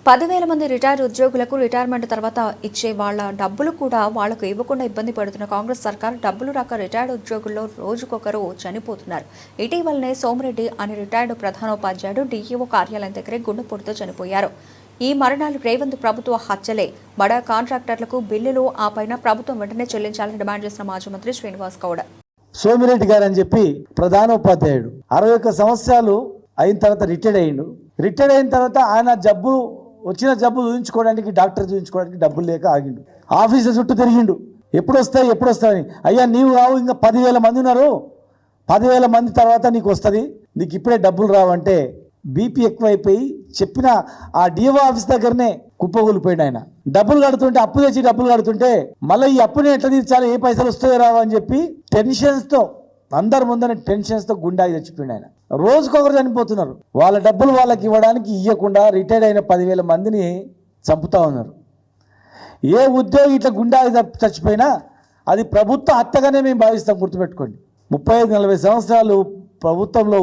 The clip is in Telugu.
10,000 మంది రిటైర్డ్ ఉద్యోగులకు రిటైర్మెంట్ తర్వాత ఇచ్చే వాళ్ళ డబ్బులు కూడా వాళ్లకు ఇవ్వకుండా ఇబ్బంది పడుతున్న కాంగ్రెస్ సర్కార్ డబ్బులు రాక రిటైర్డ్ ఉద్యోగుల్లో రోజుకొకరు చనిపోతున్నారు. ఇటీవలనే సోమిరెడ్డి అనే రిటైర్డ్ ప్రధానోపాధ్యాయుడు డీఈఓ కార్యాలయం దగ్గరే గుండెపోటుతో చనిపోయారు. ఈ మరణాలు రేవంత్ ప్రభుత్వ హత్యలే. బడా కాంట్రాక్టర్లకు బిల్లులు ఆ పైన ప్రభుత్వం వెంటనే చెల్లించాలని డిమాండ్ చేసిన మాజీ మంత్రి శ్రీనివాస్ గౌడ్. సోమిరెడ్డి గారు అని చెప్పి ప్రధానోపాధ్యాయుడు 61 సంవత్సరాలు అయిన తర్వాత రిటైర్డ్ అయ్యిండు. రిటైర్డ్ అయిన తర్వాత ఆయన వచ్చిన జబ్బు చూపించుకోవడానికి డాక్టర్ చూపించుకోవడానికి డబ్బులు లేక ఆగిండు. ఆఫీసు చుట్టూ తిరిగిండు, ఎప్పుడు వస్తాయని. అయ్యా నీవు రావు, ఇంకా 10,000 మంది ఉన్నారు, 10,000 మంది తర్వాత నీకు వస్తుంది, నీకు ఇప్పుడే డబ్బులు రావంటే బీపీ ఎక్కువైపోయి చెప్పిన ఆ డిఓ ఆఫీస్ దగ్గరనే కుప్పగూలిపోయింది. ఆయన డబ్బులు కడుతుంటే, అప్పు తెచ్చి డబ్బులు కడుతుంటే మళ్ళీ ఈ అప్పుని ఎట్లా తీర్చాలి, ఏ పైసలు వస్తాయో రావు అని చెప్పి టెన్షన్స్తో, అందరి ముందర టెన్షన్స్తో గుండాకి చచ్చిపోయింది ఆయన. రోజుకొకరు చనిపోతున్నారు. వాళ్ళ డబ్బులు వాళ్ళకి ఇవ్వడానికి ఇవ్వకుండా రిటైర్డ్ అయిన 10,000 మందిని చంపుతూ ఉన్నారు. ఏ ఉద్యోగి ఇట్లా గుండాకి చచ్చిపోయినా అది ప్రభుత్వ హత్యగానే మేము భావిస్తాం. గుర్తుపెట్టుకోండి, 35-40 సంవత్సరాలు ప్రభుత్వంలో